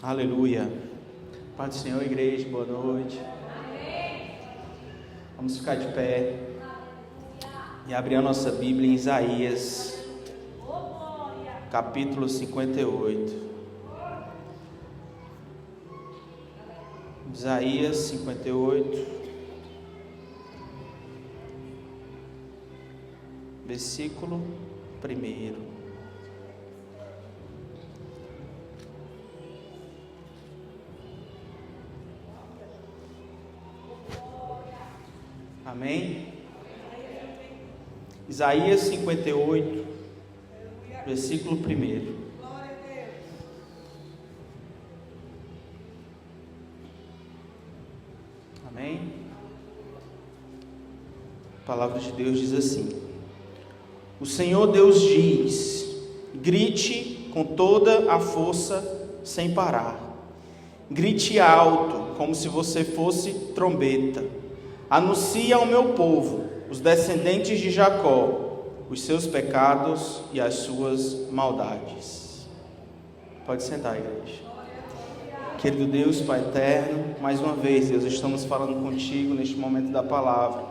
Aleluia. Pai do Senhor, igreja, boa noite. Vamos ficar de pé e abrir a nossa Bíblia em Isaías, capítulo 58. Isaías 58, versículo 1. Amém? Isaías 58, versículo 1. Amém? A palavra de Deus diz assim: O Senhor Deus diz: grite com toda a força sem parar. Grite alto, como se você fosse trombeta. Anuncie ao meu povo, os descendentes de Jacó, os seus pecados e as suas maldades. Pode sentar, igreja. Querido Deus, Pai eterno, mais uma vez, Deus, estamos falando contigo neste momento da palavra,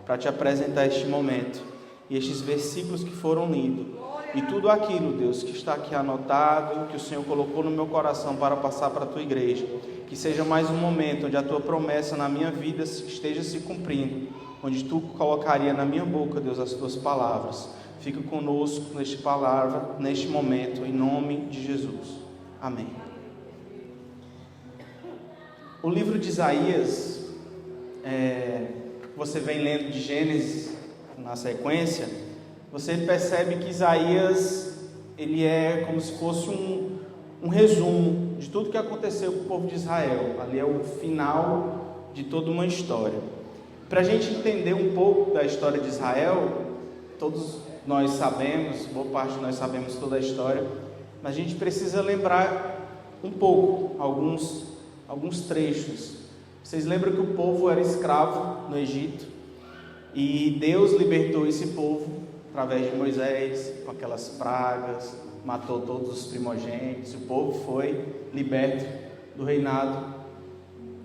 para te apresentar este momento e estes versículos que foram lidos, e tudo aquilo, Deus, que está aqui anotado, que o Senhor colocou no meu coração para passar para a tua igreja. Que seja mais um momento onde a tua promessa na minha vida esteja se cumprindo, onde tu colocaria na minha boca, Deus, as tuas palavras. Fica conosco neste momento, em nome de Jesus. Amém. O livro de Isaías, você vem lendo de Gênesis na sequência, você percebe que Isaías, ele é como se fosse um resumo de tudo que aconteceu com o povo de Israel. Ali é o final de toda uma história. Para a gente entender um pouco da história de Israel, todos nós sabemos, boa parte de nós sabemos toda a história, mas a gente precisa lembrar um pouco, alguns trechos. Vocês lembram que o povo era escravo no Egito, e Deus libertou esse povo através de Moisés, com aquelas pragas, matou todos os primogênitos. O povo foi liberto do reinado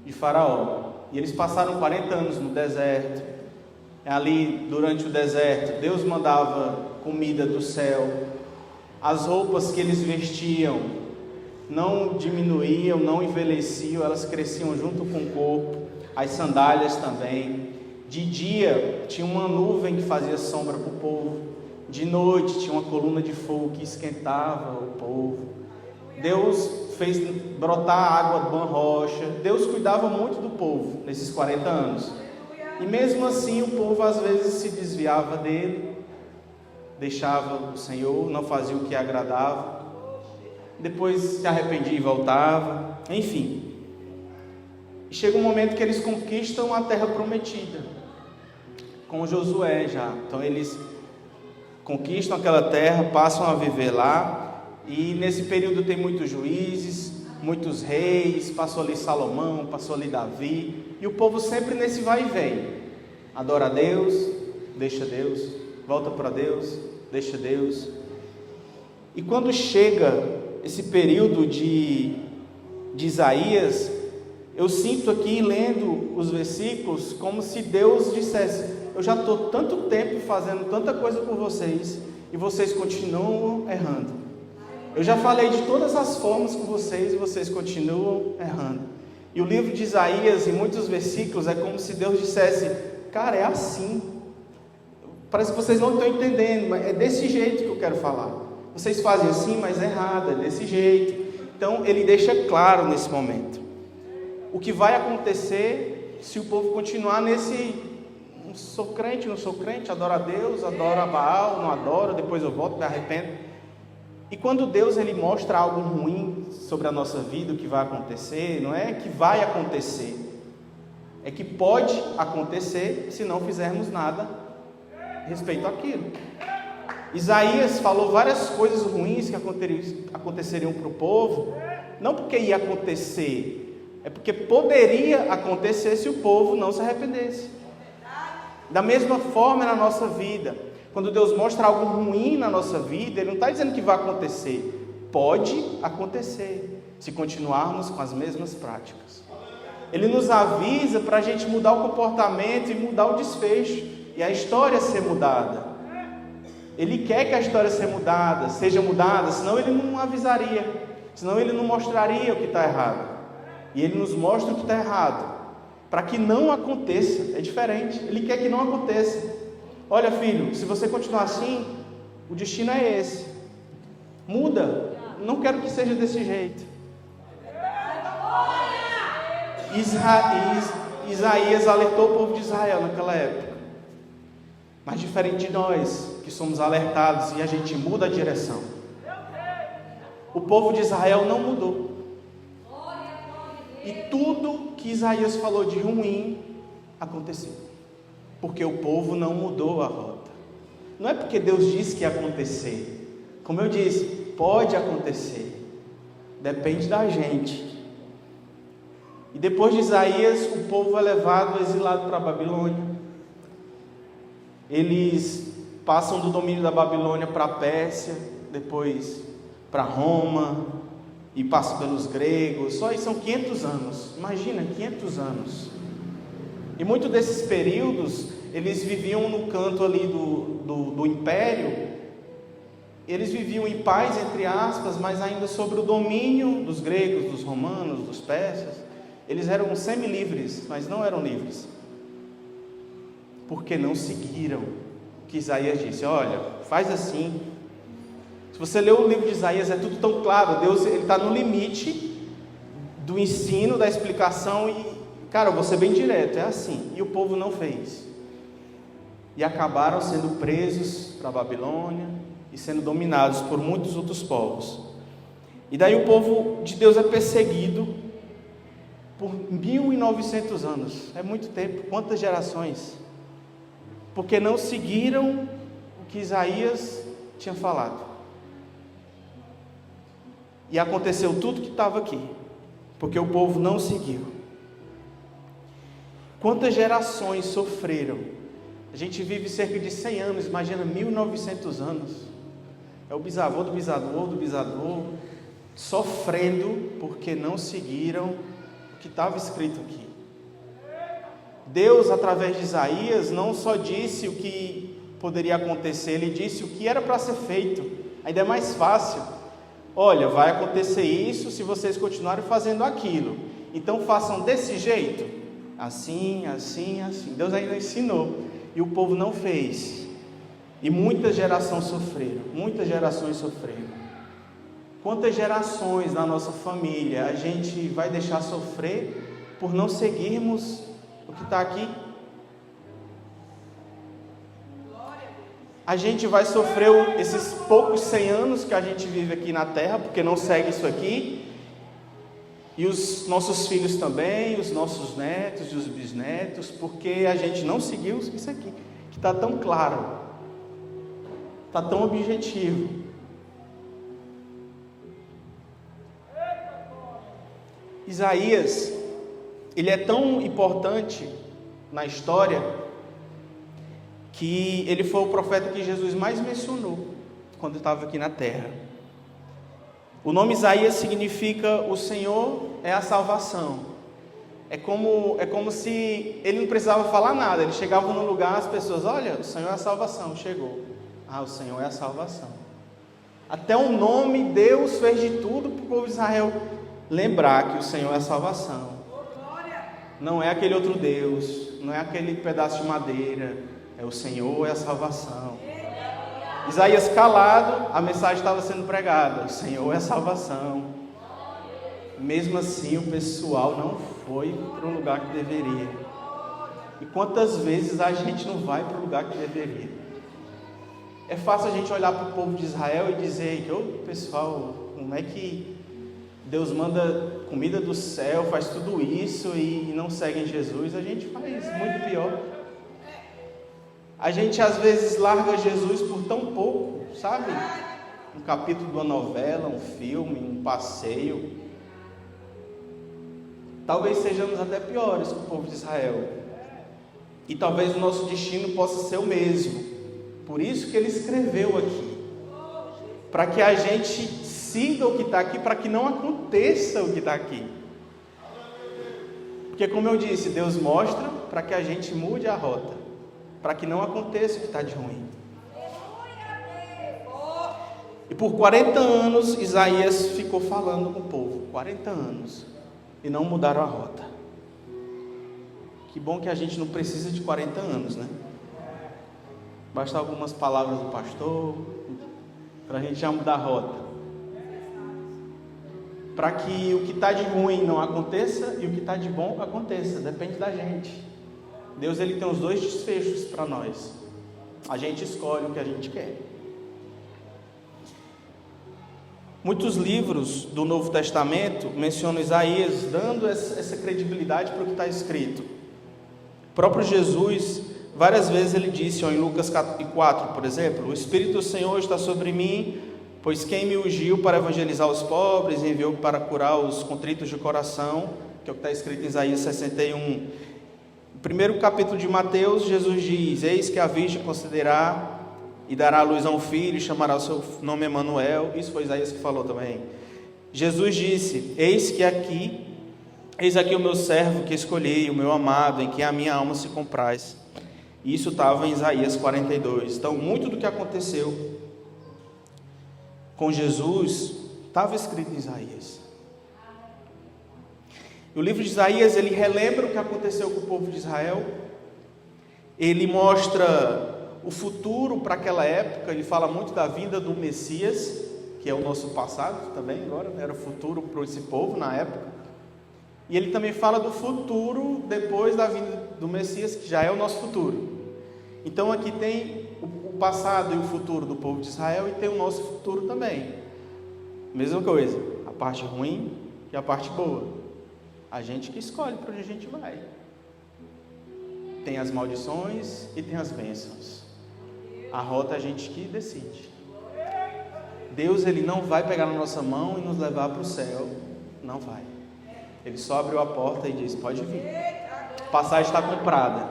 de Faraó, e eles passaram 40 anos no deserto. Ali, durante o deserto, Deus mandava comida do céu. As roupas que eles vestiam não diminuíam, não envelheciam, elas cresciam junto com o corpo. As sandálias também. De dia tinha uma nuvem que fazia sombra para o povo, de noite tinha uma coluna de fogo que esquentava o povo. Deus fez brotar água de uma rocha. Deus cuidava muito do povo nesses 40 anos, e mesmo assim o povo às vezes se desviava dele, deixava o Senhor, não fazia o que agradava, depois se arrependia e voltava, enfim. E chega um momento que eles conquistam a terra prometida, com Josué já. Então eles conquistam aquela terra, passam a viver lá, e nesse período tem muitos juízes, muitos reis, passou ali Salomão, passou ali Davi, e o povo sempre nesse vai e vem. Adora a Deus, deixa Deus, volta para Deus, deixa Deus. E quando chega esse período de Isaías, eu sinto aqui, lendo os versículos, como se Deus dissesse: eu já estou tanto tempo fazendo tanta coisa por vocês, e vocês continuam errando. Eu já falei de todas as formas com vocês, e vocês continuam errando. E o livro de Isaías, em muitos versículos, é como se Deus dissesse: cara, é assim. Parece que vocês não estão entendendo, mas é desse jeito que eu quero falar. Vocês fazem assim, mas é errado, é desse jeito. Então ele deixa claro nesse momento o que vai acontecer se o povo continuar nesse: não sou crente, não sou crente, adoro a Deus, adoro a Baal, não adoro, depois eu volto, me arrependo. E quando Deus ele mostra algo ruim sobre a nossa vida, o que vai acontecer, não é que vai acontecer, é que pode acontecer se não fizermos nada a respeito àquilo. Isaías falou várias coisas ruins que aconteceriam para o povo, não porque ia acontecer, é porque poderia acontecer se o povo não se arrependesse. Da mesma forma na nossa vida, quando Deus mostra algo ruim na nossa vida, Ele não está dizendo que vai acontecer, pode acontecer. se continuarmos com as mesmas práticas. Ele nos avisa para a gente mudar o comportamento e mudar o desfecho, e a história ser mudada. Ele quer que a história seja mudada, senão ele não avisaria, senão ele não mostraria o que está errado. E ele nos mostra o que está errado, para que não aconteça. É diferente, ele quer que não aconteça. Olha, filho, se você continuar assim, o destino é esse. Muda, não quero que seja desse jeito. Isaías alertou o povo de Israel naquela época. Mas diferente de nós, que somos alertados e a gente muda a direção, o povo de Israel não mudou. E tudo que Isaías falou de ruim aconteceu, porque o povo não mudou a rota. Não é porque Deus disse que ia acontecer. Como eu disse, pode acontecer, depende da gente. E depois de Isaías, o povo é levado, exilado para a Babilônia. Eles passam do domínio da Babilônia para a Pérsia, depois para Roma, e passam pelos gregos. Só isso são 500 anos, imagina, 500 anos. E muitos desses períodos, eles viviam no canto ali do império. Eles viviam em paz, entre aspas, mas ainda sobre o domínio dos gregos, dos romanos, dos persas. Eles eram semi-livres, mas não eram livres, porque não seguiram o que Isaías disse. Olha, faz assim. Se você ler o livro de Isaías, é tudo tão claro. Deus está no limite do ensino, da explicação, e, cara, eu vou ser bem direto, é assim. E o povo não fez, e acabaram sendo presos para a Babilônia e sendo dominados por muitos outros povos. E daí o povo de Deus é perseguido por 1.900 anos. É muito tempo. Quantas gerações? Porque não seguiram o que Isaías tinha falado. E aconteceu tudo que estava aqui, porque o povo não seguiu. Quantas gerações sofreram? A gente vive cerca de 100 anos, imagina 1.900 anos. É o bisavô do bisavô, sofrendo porque não seguiram o que estava escrito aqui. Deus, através de Isaías, não só disse o que poderia acontecer, ele disse o que era para ser feito. Ainda é mais fácil. Olha, vai acontecer isso se vocês continuarem fazendo aquilo. Então façam desse jeito. Assim, assim, assim. Deus ainda ensinou. E o povo não fez. E muitas gerações sofreram. Muitas gerações sofreram. Quantas gerações na nossa família a gente vai deixar sofrer por não seguirmos o que está aqui? A gente vai sofrer esses poucos 100 anos que a gente vive aqui na terra, porque não segue isso aqui, e os nossos filhos também, os nossos netos e os bisnetos, porque a gente não seguiu isso aqui, que está tão claro, está tão objetivo. Isaías, ele é tão importante na história, que ele foi o profeta que Jesus mais mencionou quando estava aqui na terra. O nome Isaías significa o Senhor é a salvação. É como se ele não precisava falar nada. Ele chegava num lugar, as pessoas, olha, o Senhor é a salvação, chegou. Ah, o Senhor é a salvação. Até o nome, Deus fez de tudo para o povo de Israel lembrar que o Senhor é a salvação. Não é aquele outro Deus, não é aquele pedaço de madeira, é o Senhor, é a salvação. Isaías calado, a mensagem estava sendo pregada, o Senhor é a salvação. Mesmo assim, o pessoal não foi para o lugar que deveria. E quantas vezes a gente não vai para o lugar que deveria? É fácil a gente olhar para o povo de Israel e dizer, ô pessoal, como é que Deus manda comida do céu, faz tudo isso e não segue em Jesus? A gente faz muito pior. A gente às vezes larga Jesus por tão pouco, sabe? Um capítulo de uma novela, um filme, um passeio. Talvez sejamos até piores que o povo de Israel. E talvez o nosso destino possa ser o mesmo. Por isso que ele escreveu aqui. Para que a gente siga o que está aqui para que não aconteça o que está aqui. Porque, como eu disse, Deus mostra para que a gente mude a rota, para que não aconteça o que está de ruim. E por 40 anos Isaías ficou falando com o povo, 40 anos, e não mudaram a rota. Que bom que a gente não precisa de 40 anos, né? Basta algumas palavras do pastor para a gente já mudar a rota. Para que o que está de ruim não aconteça e o que está de bom aconteça, depende da gente. Deus, ele tem os dois desfechos para nós. A gente escolhe o que a gente quer. Muitos livros do Novo Testamento mencionam Isaías dando essa credibilidade para o que está escrito. O próprio Jesus, várias vezes ele disse, em Lucas 4, por exemplo, o Espírito do Senhor está sobre mim, pois quem me ungiu para evangelizar os pobres e enviou para curar os contritos de coração, que é o que está escrito em Isaías 61. No primeiro capítulo de Mateus, Jesus diz, eis que a Virgem conceberá e dará à luz a um filho, e chamará o seu nome Emanuel. Isso foi Isaías que falou também. Jesus disse, eis aqui o meu servo que escolhi, o meu amado, em quem a minha alma se compraz. E isso estava em Isaías 42. Então, muito do que aconteceu com Jesus estava escrito em Isaías. E o livro de Isaías, ele relembra o que aconteceu com o povo de Israel. Ele mostra o futuro para aquela época. Ele fala muito da vinda do Messias, que é o nosso passado também agora, era o futuro para esse povo na época. E ele também fala do futuro depois da vinda do Messias, que já é o nosso futuro. Então aqui tem o passado e o futuro do povo de Israel, e tem o nosso futuro também. Mesma coisa, a parte ruim e a parte boa. A gente que escolhe para onde a gente vai. Tem as maldições e tem as bênçãos. A rota a gente que decide. Deus, ele não vai pegar na nossa mão e nos levar para o céu. Não vai. Ele só abriu a porta e diz, pode vir. A passagem está comprada.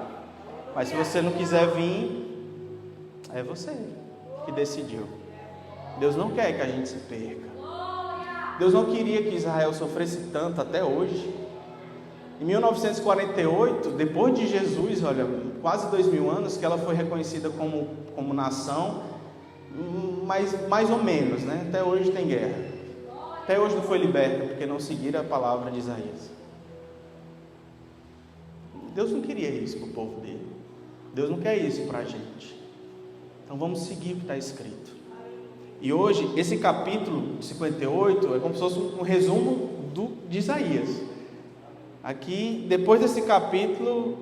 Mas se você não quiser vir, é você que decidiu. Deus não quer que a gente se perca. Deus não queria que Israel sofresse tanto até hoje. Em 1948, depois de Jesus, olha, quase 2000 anos, que ela foi reconhecida como nação, mas mais ou menos, né? Até hoje tem guerra. Até hoje não foi liberta, porque não seguiram a palavra de Isaías. Deus não queria isso para o povo dele. Deus não quer isso para a gente. Então vamos seguir o que está escrito. E hoje, esse capítulo 58 é como se fosse um resumo de Isaías. Aqui, depois desse capítulo,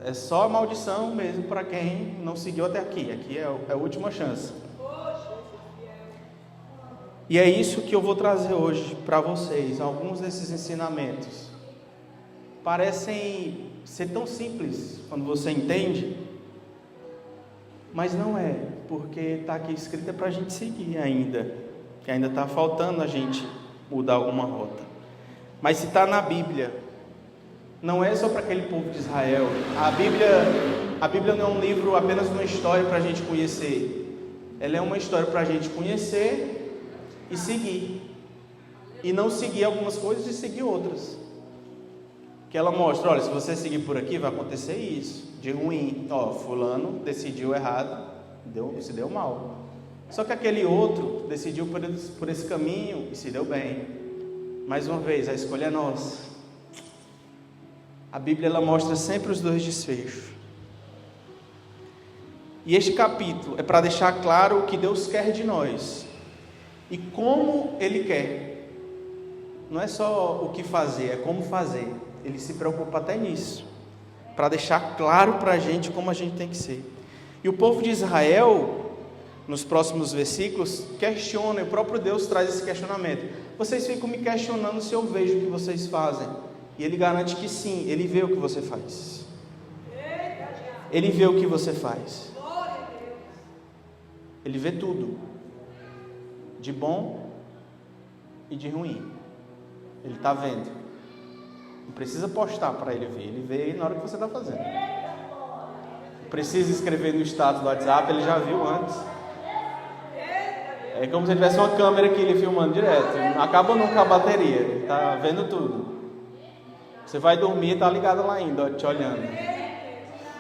é só maldição mesmo para quem não seguiu até aqui. Aqui é a última chance. E é isso que eu vou trazer hoje para vocês. Alguns desses ensinamentos parecem ser tão simples quando você entende, mas não é, porque está aqui escrito para a gente seguir ainda, que ainda está faltando a gente mudar alguma rota. Mas se está na Bíblia, não é só para aquele povo de Israel. A Bíblia não é um livro apenas uma história para a gente conhecer. Ela é uma história para a gente conhecer e seguir, e não seguir algumas coisas e seguir outras, que ela mostra, olha, se você seguir por aqui vai acontecer isso, de ruim, fulano decidiu errado, se deu mal, só que aquele outro decidiu por esse caminho e se deu bem. Mais uma vez, a escolha é nossa. A Bíblia, ela mostra sempre os dois desfechos, e este capítulo é para deixar claro o que Deus quer de nós, e como Ele quer. Não é só o que fazer, é como fazer. Ele se preocupa até nisso, para deixar claro para a gente como a gente tem que ser. E o povo de Israel, nos próximos versículos, questiona, e o próprio Deus traz esse questionamento. Vocês ficam me questionando se eu vejo o que vocês fazem. E Ele garante que sim, Ele vê o que você faz. Ele vê o que você faz. Ele vê tudo, de bom e de ruim. Ele está vendo. Não precisa postar para Ele ver. Ele vê na hora que você está fazendo. Não precisa escrever no status do WhatsApp, Ele já viu antes. É como se tivesse uma câmera aqui ele filmando direto. Não acaba nunca a bateria, ele está vendo tudo. Você vai dormir e está ligado lá ainda, ó, te olhando.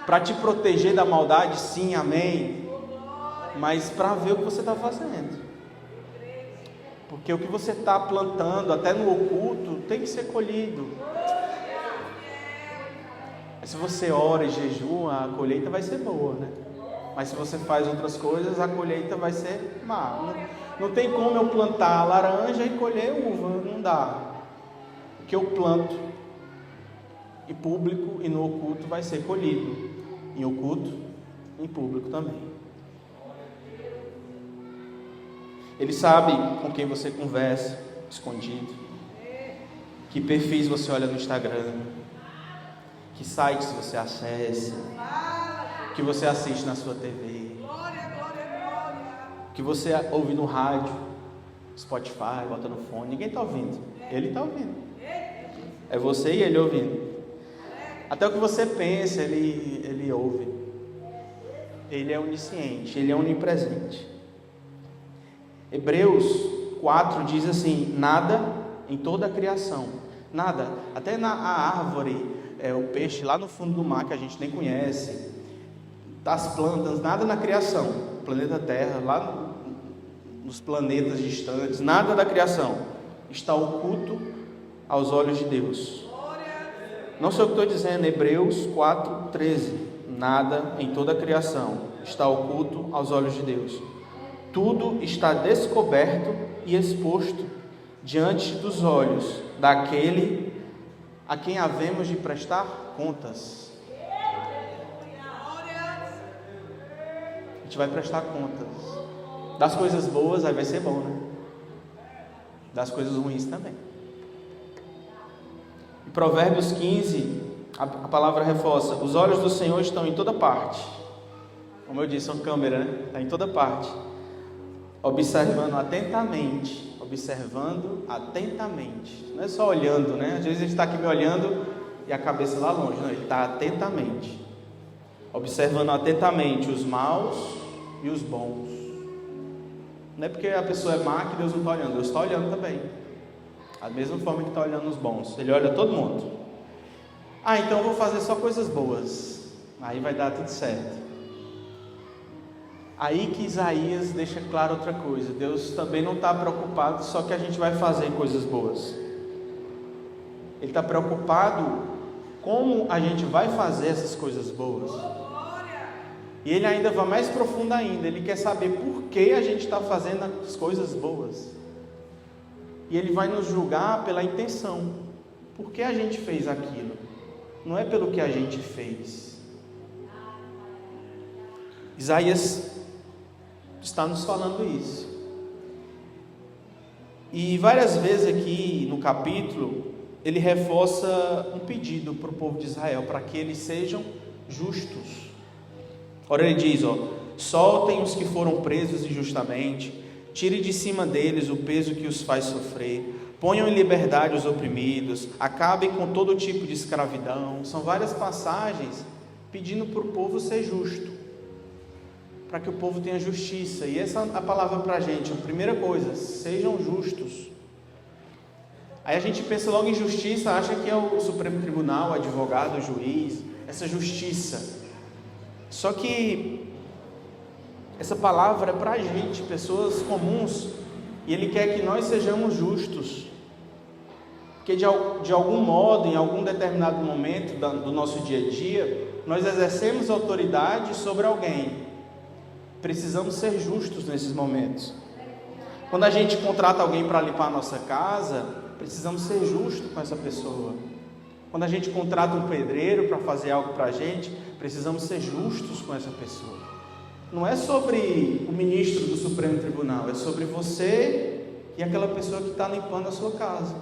Para te proteger da maldade, sim, amém. Mas para ver o que você está fazendo. Porque o que você está plantando, até no oculto, tem que ser colhido. Se você ora e jejua, a colheita vai ser boa, né? Mas se você faz outras coisas, a colheita vai ser má. Não tem como eu plantar laranja e colher uva, não dá. O que eu planto em público e no oculto vai ser colhido. Em oculto, em público também. Ele sabe com quem você conversa, escondido. Que perfis você olha no Instagram. Que sites você acessa. Que você assiste na sua TV. Que você ouve no rádio, Spotify, bota no fone. Ninguém está ouvindo. Ele está ouvindo. É você e ele ouvindo. Até o que você pensa, ele ouve. Ele é onisciente, ele é onipresente. Hebreus 4 diz assim: nada em toda a criação, nada, até na árvore, o peixe lá no fundo do mar que a gente nem conhece, das plantas, nada na criação, planeta Terra, lá nos planetas distantes, nada da criação está oculto aos olhos de Deus. Não sei o que estou dizendo, Hebreus 4:13, nada em toda a criação está oculto aos olhos de Deus. Tudo está descoberto e exposto diante dos olhos daquele a quem havemos de prestar contas. A gente vai prestar contas. Das coisas boas, aí vai ser bom, né? Das coisas ruins também. Em Provérbios 15, a palavra reforça: os olhos do Senhor estão em toda parte. Como eu disse, são câmera, né? Está em toda parte. Observando atentamente. Não é só olhando, né? Às vezes a gente está aqui me olhando e a cabeça lá longe. Não, ele está atentamente. Observando atentamente os maus e os bons. Não é porque a pessoa é má que Deus não está olhando. Deus está olhando também. Da mesma forma que está olhando os bons. Ele olha todo mundo. Então eu vou fazer só coisas boas. Aí vai dar tudo certo. Aí que Isaías deixa claro outra coisa: Deus também não está preocupado só que a gente vai fazer coisas boas. Ele está preocupado como a gente vai fazer essas coisas boas. E ele ainda vai mais profundo ainda. Ele quer saber por que a gente está fazendo as coisas boas. E ele vai nos julgar pela intenção. Por que a gente fez aquilo? Não é pelo que a gente fez. Isaías está nos falando isso. E várias vezes aqui no capítulo, ele reforça um pedido para o povo de Israel, para que eles sejam justos. Ora, ele diz: soltem os que foram presos injustamente, tire de cima deles o peso que os faz sofrer, ponham em liberdade os oprimidos, acabem com todo tipo de escravidão. São várias passagens pedindo para o povo ser justo, para que o povo tenha justiça. E essa é a palavra para a gente. A primeira coisa: sejam justos. Aí a gente pensa logo em justiça, acha que é o Supremo Tribunal, o advogado, o juiz, essa justiça. Só que essa palavra é para a gente, pessoas comuns, e Ele quer que nós sejamos justos. Porque de algum modo, em algum determinado momento do nosso dia a dia, nós exercemos autoridade sobre alguém. Precisamos ser justos nesses momentos. Quando a gente contrata alguém para limpar a nossa casa, precisamos ser justos com essa pessoa. Quando a gente contrata um pedreiro para fazer algo para a gente, precisamos ser justos com essa pessoa. Não é sobre o ministro do Supremo Tribunal, é sobre você e aquela pessoa que está limpando a sua casa,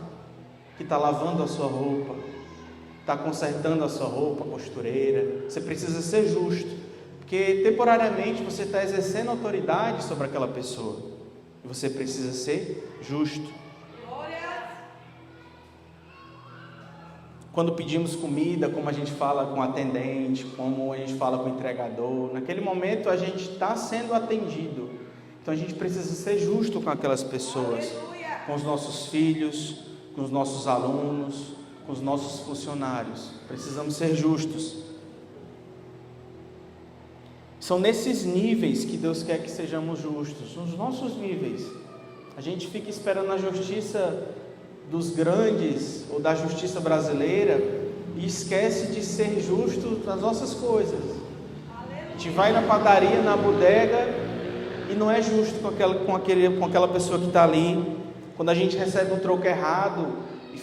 que está lavando a sua roupa, está consertando a sua roupa, a costureira. Você precisa ser justo, porque temporariamente você está exercendo autoridade sobre aquela pessoa, e você precisa ser justo. Quando pedimos comida, como a gente fala com o atendente, como a gente fala com o entregador, naquele momento a gente está sendo atendido. Então a gente precisa ser justo com aquelas pessoas, com os nossos filhos, com os nossos alunos, com os nossos funcionários. Precisamos ser justos. São nesses níveis que Deus quer que sejamos justos, nos nossos níveis. A gente fica esperando a justiça dos grandes ou da justiça brasileira e esquece de ser justo nas nossas coisas. A gente vai na padaria, na bodega e não é justo com aquela pessoa que está ali. Quando a gente recebe um troco errado e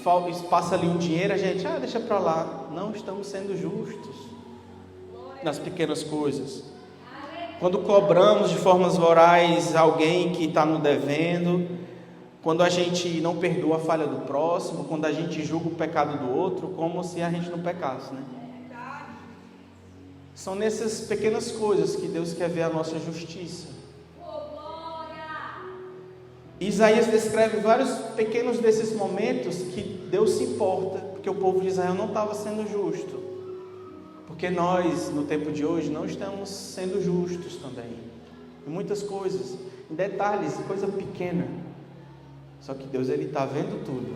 passa ali um dinheiro, a gente, deixa para lá. Não estamos sendo justos nas pequenas coisas. Quando cobramos de formas vorais alguém que está nos devendo, quando a gente não perdoa a falha do próximo, quando a gente julga o pecado do outro, como se a gente não pecasse, né? São nessas pequenas coisas que Deus quer ver a nossa justiça. Isaías descreve vários pequenos desses momentos que Deus se importa, porque o povo de Israel não estava sendo justo. Porque nós, no tempo de hoje, não estamos sendo justos também. Em muitas coisas, em detalhes, coisa pequena. Só que Deus, Ele está vendo tudo.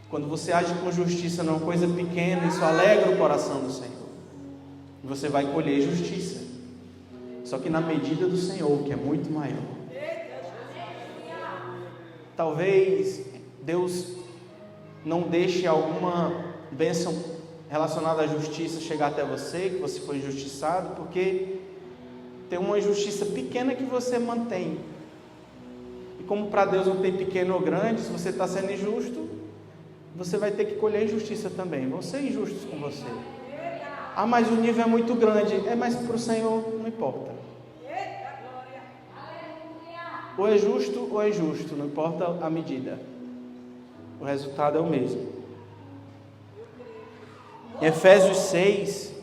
Quando você age com justiça numa coisa pequena, isso alegra o coração do Senhor. E você vai colher justiça. Só que na medida do Senhor, que é muito maior. Talvez Deus não deixe alguma bênção relacionada à justiça chegar até você, que você foi injustiçado, porque tem uma injustiça pequena que você mantém. E como para Deus não tem pequeno ou grande, se você está sendo injusto, você vai ter que colher injustiça também. Vão ser injustos com você. Mas o nível é muito grande. Mas para o Senhor não importa. Ou é justo ou é injusto, não importa a medida. O resultado é o mesmo. Em Efésios 6,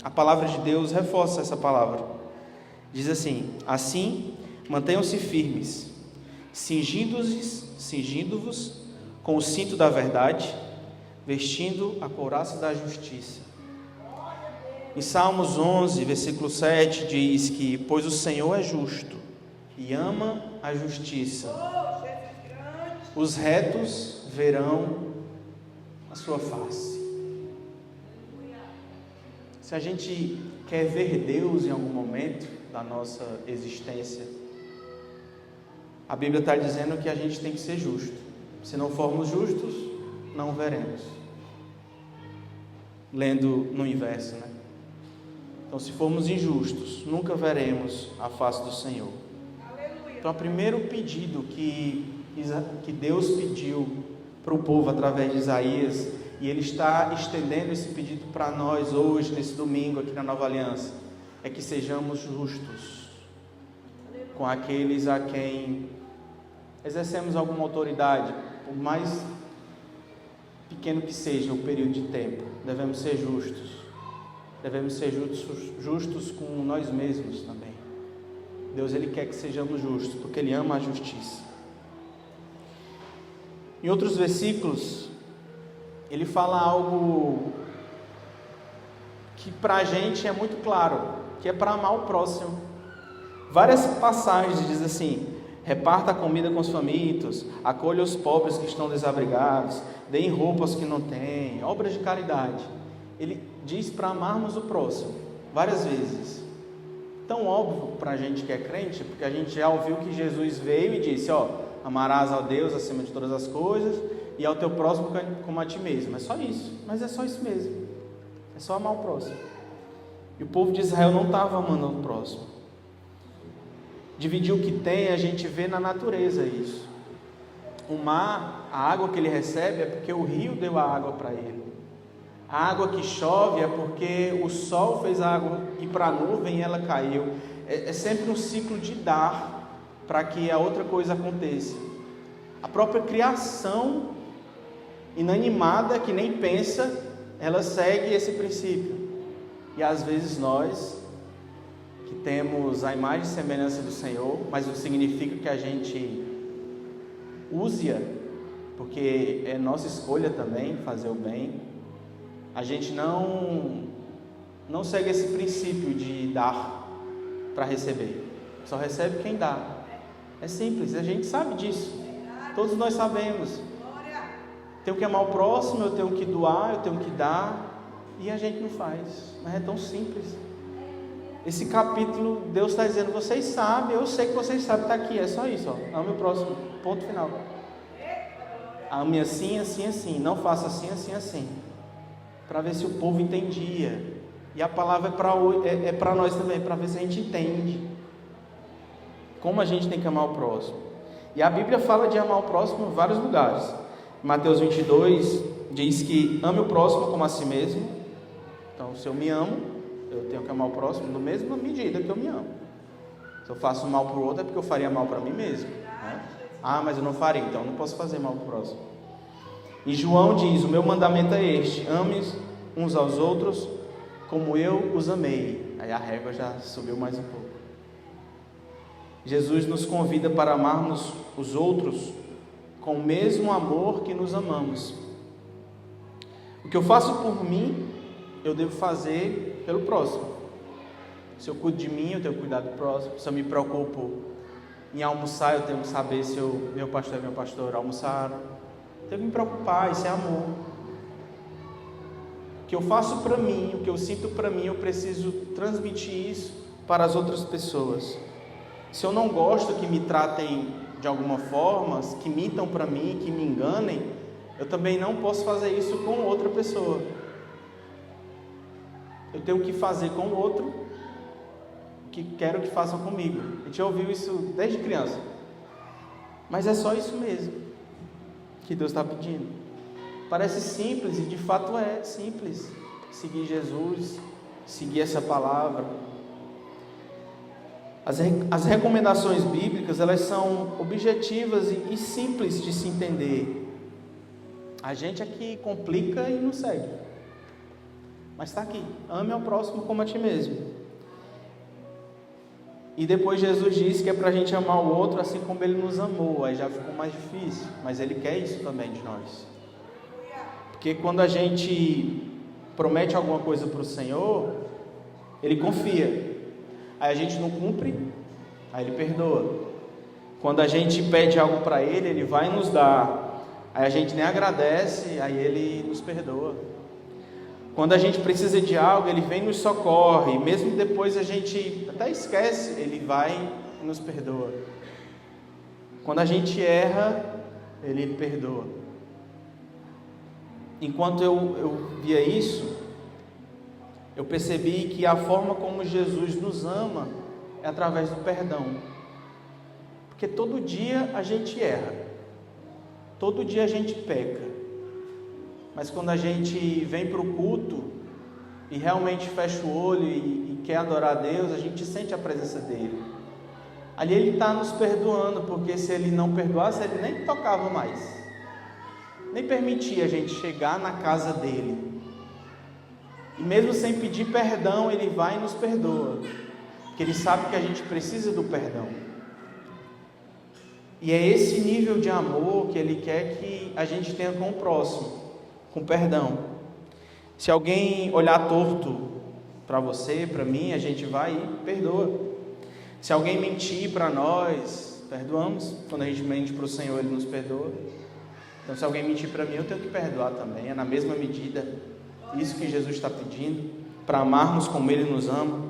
a palavra de Deus reforça essa palavra. Diz assim: assim, mantenham-se firmes, cingindo-vos com o cinto da verdade, vestindo a couraça da justiça. Em Salmos 11, versículo 7, diz que: pois o Senhor é justo e ama a justiça. Os retos verão a sua face. Se a gente quer ver Deus em algum momento da nossa existência, a Bíblia está dizendo que a gente tem que ser justo. Se não formos justos, não veremos. Lendo no inverso, né? Então, se formos injustos, nunca veremos a face do Senhor. Então, o primeiro pedido que Deus pediu para o povo através de Isaías, e Ele está estendendo esse pedido para nós hoje, nesse domingo aqui na Nova Aliança, é que sejamos justos com aqueles a quem exercemos alguma autoridade, por mais pequeno que seja o período de tempo. Devemos ser justos. Devemos ser justos com nós mesmos também. Deus, Ele quer que sejamos justos, porque Ele ama a justiça. Em outros versículos, Ele fala algo que para a gente é muito claro, que é para amar o próximo. Várias passagens diz assim: reparta a comida com os famintos, acolha os pobres que estão desabrigados, deem roupa aos que não têm, obras de caridade. Ele diz para amarmos o próximo, várias vezes. Tão óbvio para a gente que é crente, porque a gente já ouviu que Jesus veio e disse: amarás a Deus acima de todas as coisas, e ao teu próximo como a ti mesmo. É só isso, mas é só isso mesmo. É só amar o próximo. E o povo de Israel não estava amando o próximo. Dividir o que tem, a gente vê na natureza isso. O mar, a água que ele recebe é porque o rio deu a água para ele. A água que chove é porque o sol fez a água ir para a nuvem e ela caiu. É sempre um ciclo de dar para que a outra coisa aconteça. A própria criação inanimada, que nem pensa, ela segue esse princípio. E às vezes nós, que temos a imagem e semelhança do Senhor, mas não significa que a gente use-a, porque é nossa escolha também fazer o bem. A gente não segue esse princípio de dar para receber. Só recebe quem dá. É simples, a gente sabe disso. Todos nós sabemos. Tenho que amar o próximo, eu tenho que doar, eu tenho que dar. E a gente não faz. Mas é tão simples. Esse capítulo, Deus está dizendo, vocês sabem, eu sei que vocês sabem, está aqui, é só isso, ó. Ame o próximo, ponto final. Ame assim, assim, assim, não faça assim, assim, assim. Para ver se o povo entendia. E a palavra é para nós também, para ver se a gente entende como a gente tem que amar o próximo. E a Bíblia fala de amar o próximo em vários lugares. Mateus 22 diz que ame o próximo como a si mesmo. Então, se eu me amo, eu tenho que amar o próximo na mesma medida que eu me amo. Se eu faço mal para o outro, é porque eu faria mal para mim mesmo, né? Ah, mas eu não faria, então eu não posso fazer mal para o próximo. E João diz, o meu mandamento é este: ame uns aos outros como eu os amei. Aí a régua já subiu mais um pouco. Jesus nos convida para amarmos os outros com o mesmo amor que nos amamos. O que eu faço por mim, eu devo fazer pelo próximo. Se eu cuido de mim, eu tenho que cuidar do próximo. Se eu me preocupo em almoçar, eu tenho que saber se meu pastor e meu pastor almoçaram. Eu tenho que me preocupar, isso é amor. O que eu faço para mim, o que eu sinto para mim, eu preciso transmitir isso para as outras pessoas. Se eu não gosto que me tratem de alguma forma, que mintam para mim, que me enganem, eu também não posso fazer isso com outra pessoa. Eu tenho que fazer com o outro o que quero que façam comigo. A gente já ouviu isso desde criança. Mas é só isso mesmo que Deus está pedindo. Parece simples, e de fato é simples. Seguir Jesus, seguir essa palavra. As recomendações bíblicas, elas são objetivas e simples de se entender. A gente aqui complica e não segue. Mas está aqui, ame ao próximo como a ti mesmo. E depois Jesus disse que é para a gente amar o outro assim como Ele nos amou. Aí já ficou mais difícil, mas Ele quer isso também de nós. Porque quando a gente promete alguma coisa para o Senhor, Ele confia. Aí a gente não cumpre, aí Ele perdoa. Quando a gente pede algo para Ele, Ele vai nos dar. Aí a gente nem agradece, aí Ele nos perdoa. Quando a gente precisa de algo, Ele vem e nos socorre. Mesmo depois a gente até esquece, Ele vai e nos perdoa. Quando a gente erra, Ele perdoa. Enquanto eu via isso, eu percebi que a forma como Jesus nos ama é através do perdão. Porque todo dia a gente erra. Todo dia a gente peca. Mas quando a gente vem para o culto e realmente fecha o olho e quer adorar a Deus, a gente sente a presença dEle. Ali Ele está nos perdoando, porque se Ele não perdoasse, Ele nem tocava mais. Nem permitia a gente chegar na casa dEle. E mesmo sem pedir perdão, Ele vai e nos perdoa. Porque Ele sabe que a gente precisa do perdão. E é esse nível de amor que Ele quer que a gente tenha com o próximo. Com perdão. Se alguém olhar torto para você, para mim, a gente vai e perdoa. Se alguém mentir para nós, perdoamos. Quando a gente mente para o Senhor, Ele nos perdoa. Então, se alguém mentir para mim, eu tenho que perdoar também. É na mesma medida. Isso que Jesus está pedindo, para amarmos como Ele nos ama.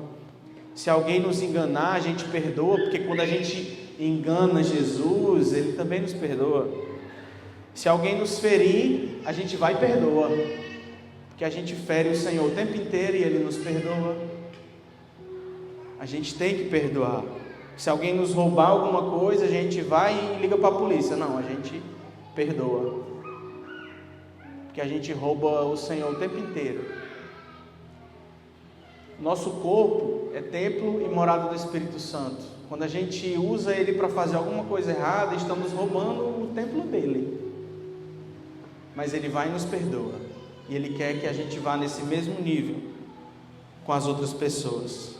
Se alguém nos enganar, a gente perdoa, porque quando a gente engana Jesus, Ele também nos perdoa. Se alguém nos ferir, a gente vai e perdoa, porque a gente fere o Senhor o tempo inteiro e Ele nos perdoa. A gente tem que perdoar. Se alguém nos roubar alguma coisa, a gente vai e liga para a polícia. Não, a gente perdoa, porque a gente rouba o Senhor o tempo inteiro. Nosso corpo é templo e morada do Espírito Santo. Quando a gente usa ele para fazer alguma coisa errada, estamos roubando o templo dele. Mas Ele vai e nos perdoa. E Ele quer que a gente vá nesse mesmo nível com as outras pessoas.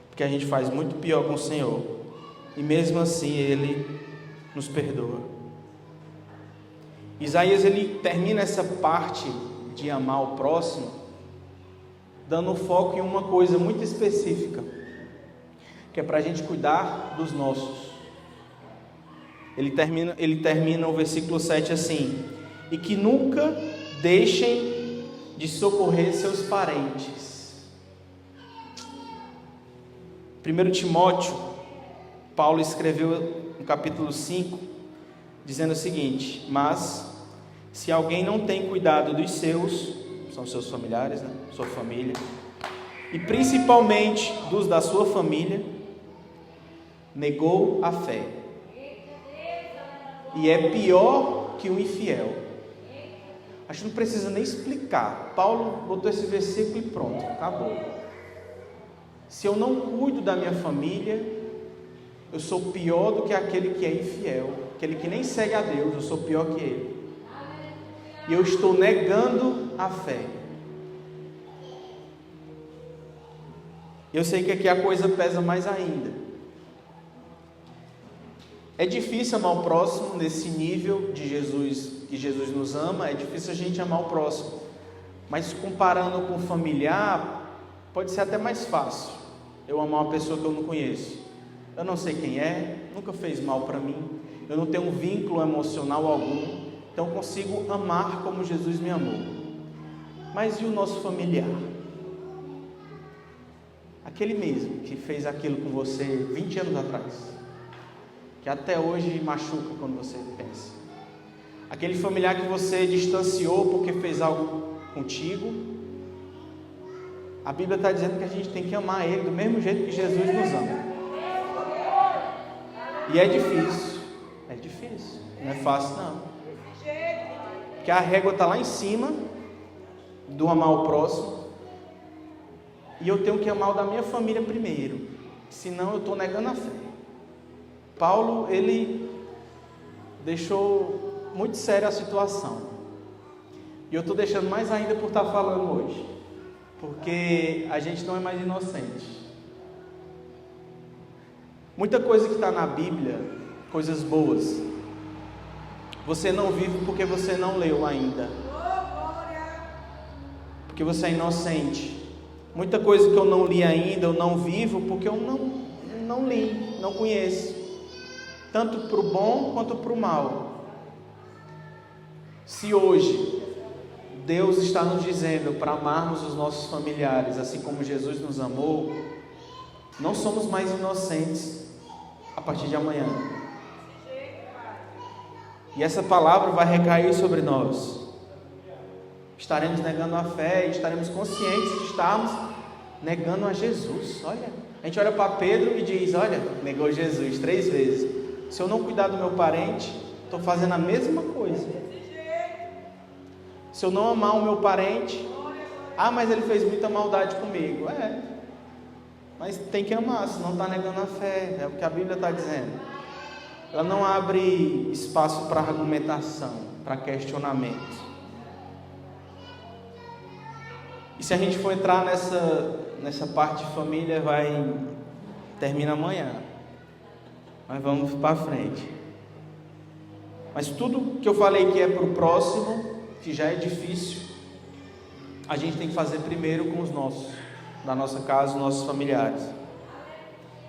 Porque a gente faz muito pior com o Senhor. E mesmo assim Ele nos perdoa. Isaías, ele termina essa parte de amar o próximo, dando foco em uma coisa muito específica. que é para a gente cuidar dos nossos. Ele termina o versículo 7 assim: e que nunca deixem de socorrer seus parentes. 1 Timóteo, Paulo escreveu no capítulo 5, dizendo o seguinte: mas se alguém não tem cuidado dos seus, são seus familiares, né? Sua família, e principalmente dos da sua família, negou a fé, e é pior que o infiel. Acho que não precisa nem explicar. Paulo botou esse versículo e pronto, acabou. Se eu não cuido da minha família, eu sou pior do que aquele que é infiel, aquele que nem segue a Deus, eu sou pior que ele. E eu estou negando a fé. Eu sei que aqui a coisa pesa mais ainda. É difícil amar o próximo nesse nível de Jesus, que Jesus nos ama, é difícil a gente amar o próximo. Mas comparando com o familiar, pode ser até mais fácil eu amar uma pessoa que eu não conheço. Eu não sei quem é, nunca fez mal para mim, eu não tenho um vínculo emocional algum, então eu consigo amar como Jesus me amou. Mas e o nosso familiar? Aquele mesmo que fez aquilo com você 20 anos atrás, que até hoje machuca quando você pensa. Aquele familiar que você distanciou porque fez algo contigo. A Bíblia está dizendo que a gente tem que amar ele do mesmo jeito que Jesus nos ama. E é difícil, não é fácil não. Porque a régua está lá em cima do amar o próximo, e eu tenho que amar o da minha família primeiro, senão eu estou negando a fé. Paulo, ele deixou muito séria a situação, e eu estou deixando mais ainda por estar falando hoje, porque a gente não é mais inocente. Muita coisa que está na Bíblia, coisas boas, você não vive porque você não leu ainda, porque você é inocente. Muita coisa que eu não li ainda, eu não vivo porque eu não li, não conheço, tanto para o bom quanto para o mal. Se hoje Deus está nos dizendo para amarmos os nossos familiares, assim como Jesus nos amou, não somos mais inocentes a partir de amanhã. E essa palavra vai recair sobre nós. Estaremos negando a fé e estaremos conscientes de estarmos negando a Jesus. Olha, a gente olha para Pedro e diz: olha, negou Jesus 3 vezes. Se eu não cuidar do meu parente, estou fazendo a mesma coisa. Se eu não amar o meu parente, mas ele fez muita maldade comigo. Mas tem que amar, senão está negando a fé. É o que a Bíblia está dizendo. Ela não abre espaço para argumentação, para questionamento. E se a gente for entrar nessa parte de família, termina amanhã. Mas vamos para frente. Mas tudo que eu falei que é para o próximo, que já é difícil, a gente tem que fazer primeiro com os nossos, da nossa casa, os nossos familiares.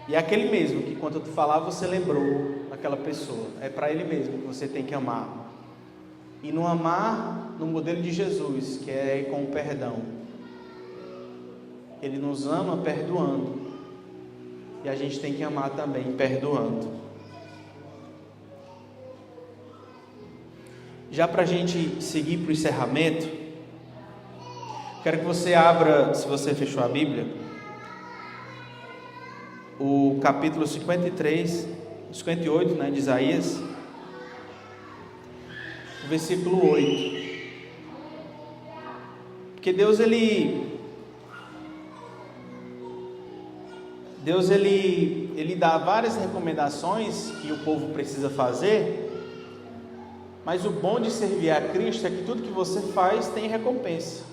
E é aquele mesmo que quando tu falar, você lembrou daquela pessoa. É para ele mesmo que você tem que amar. E não amar no modelo de Jesus, que é com o perdão. Ele nos ama perdoando, e a gente tem que amar também perdoando. Já para a gente seguir para o encerramento, quero que você abra, se você fechou a Bíblia, o capítulo 58, de Isaías, o versículo 8. Porque Deus dá várias recomendações que o povo precisa fazer, mas o bom de servir a Cristo é que tudo que você faz tem recompensa.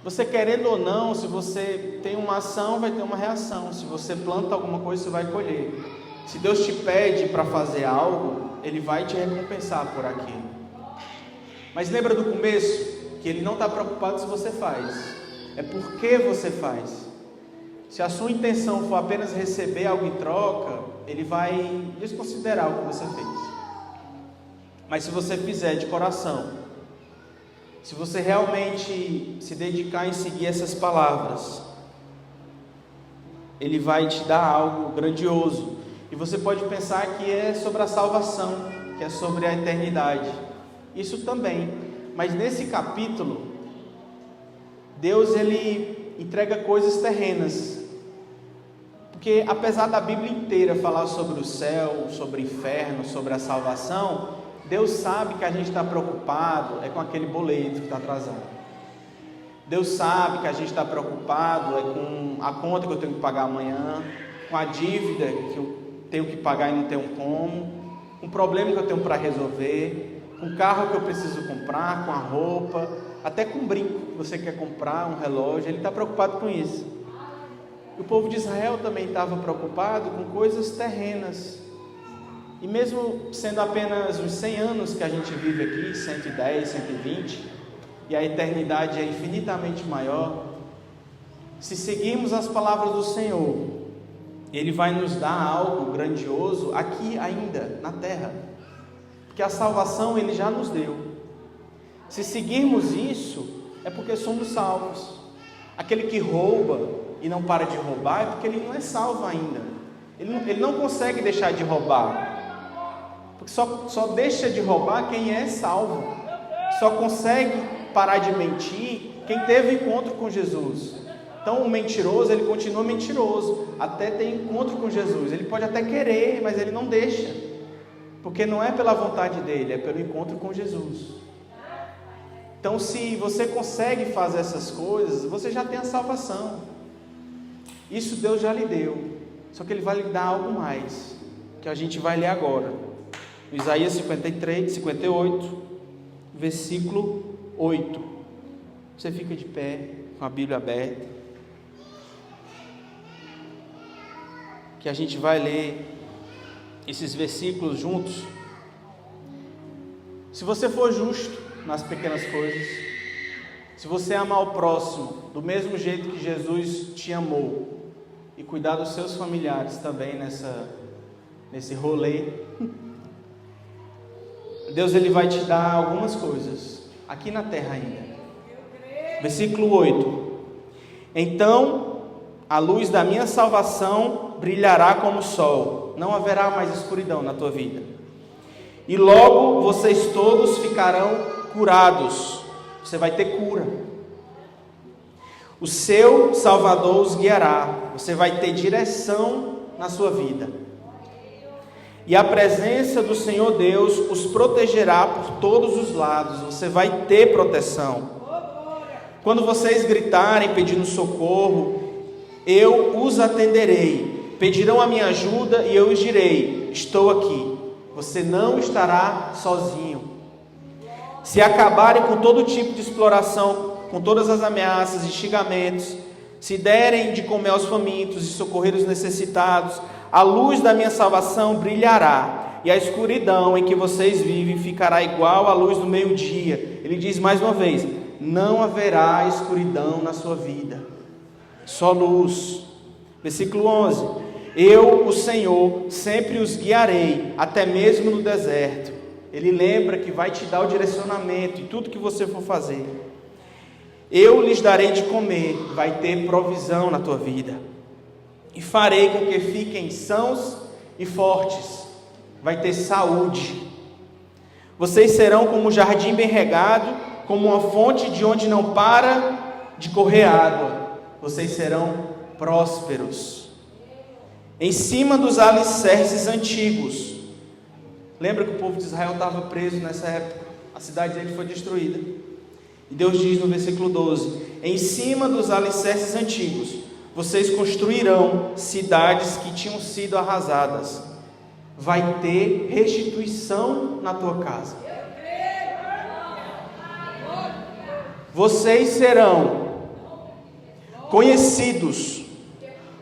Você querendo ou não, se você tem uma ação, vai ter uma reação. Se você planta alguma coisa, você vai colher. Se Deus te pede para fazer algo, Ele vai te recompensar por aquilo. Mas lembra do começo? Que Ele não está preocupado se você faz, é porque você faz. Se a sua intenção for apenas receber algo em troca, Ele vai desconsiderar o que você fez. Mas se você fizer de coração, se você realmente se dedicar em seguir essas palavras, Ele vai te dar algo grandioso. E você pode pensar que é sobre a salvação, que é sobre a eternidade. Isso também. Mas nesse capítulo, Deus ele entrega coisas terrenas. Porque apesar da Bíblia inteira falar sobre o céu, sobre o inferno, sobre a salvação, Deus sabe que a gente está preocupado com aquele boleto que está atrasando. Deus sabe que a gente está preocupado com a conta que eu tenho que pagar amanhã, com a dívida que eu tenho que pagar e não tenho como, com o problema que eu tenho para resolver, com o carro que eu preciso comprar, com a roupa, até com um brinco que você quer comprar, um relógio. Ele está preocupado com isso. E o povo de Israel também estava preocupado com coisas terrenas. E mesmo sendo apenas os 100 anos que a gente vive aqui, 110, 120, e a eternidade é infinitamente maior, se seguirmos as palavras do Senhor, Ele vai nos dar algo grandioso aqui ainda, na terra. Porque a salvação Ele já nos deu. Se seguirmos isso, é porque somos salvos. Aquele que rouba e não para de roubar, é porque ele não é salvo ainda. Ele não consegue deixar de roubar. Porque só deixa de roubar quem é salvo. Só consegue parar de mentir quem teve encontro com Jesus. Então o mentiroso, ele continua mentiroso até ter encontro com Jesus. Ele pode até querer, mas ele não deixa, porque não é pela vontade dele, é pelo encontro com Jesus. Então se você consegue fazer essas coisas, você já tem a salvação. Isso Deus já lhe deu. Só que Ele vai lhe dar algo mais, que a gente vai ler agora. Isaías 58, versículo 8. Você fica de pé, com a Bíblia aberta, que a gente vai ler esses versículos juntos. Se você for justo nas pequenas coisas, se você amar o próximo do mesmo jeito que Jesus te amou, e cuidar dos seus familiares também nesse rolê, Deus ele vai te dar algumas coisas aqui na terra ainda. Versículo 8: então a luz da minha salvação brilhará como o sol, não haverá mais escuridão na tua vida, e logo vocês todos ficarão curados. Você vai ter cura. O seu Salvador os guiará. Você vai ter direção na sua vida. E a presença do Senhor Deus os protegerá por todos os lados. Você vai ter proteção. Quando vocês gritarem pedindo socorro, eu os atenderei. Pedirão a minha ajuda e eu os direi: estou aqui. Você não estará sozinho. Se acabarem com todo tipo de exploração, com todas as ameaças e xingamentos, se derem de comer aos famintos e socorrer os necessitados, a luz da minha salvação brilhará, e a escuridão em que vocês vivem ficará igual à luz do meio-dia. Ele diz mais uma vez: não haverá escuridão na sua vida, só luz. Versículo 11: eu, o Senhor, sempre os guiarei, até mesmo no deserto. Ele lembra que vai te dar o direcionamento em tudo que você for fazer. Eu lhes darei de comer, vai ter provisão na tua vida. E farei com que fiquem sãos e fortes, vai ter saúde. Vocês serão como um jardim bem regado, como uma fonte de onde não para de correr água. Vocês serão prósperos. Em cima dos alicerces antigos. Lembra que o povo de Israel estava preso nessa época? A cidade dele foi destruída. E Deus diz no versículo 12: em cima dos alicerces antigos, vocês construirão cidades que tinham sido arrasadas. Vai ter restituição na tua casa. Vocês serão conhecidos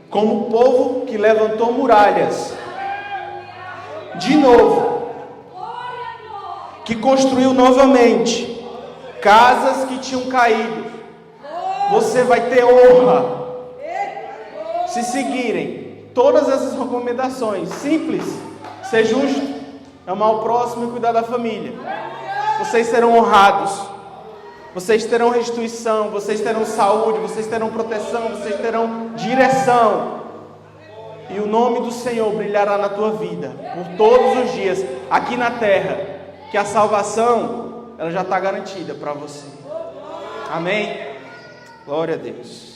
como o povo que levantou muralhas. De novo, que construiu novamente casas que tinham caído. Você vai ter honra. se seguirem todas essas recomendações simples, ser justo, amar o próximo e cuidar da família, vocês serão honrados, vocês terão restituição, vocês terão saúde, vocês terão proteção, vocês terão direção, e o nome do Senhor brilhará na tua vida por todos os dias aqui na terra, que a salvação ela já está garantida para você. Amém? Glória a Deus.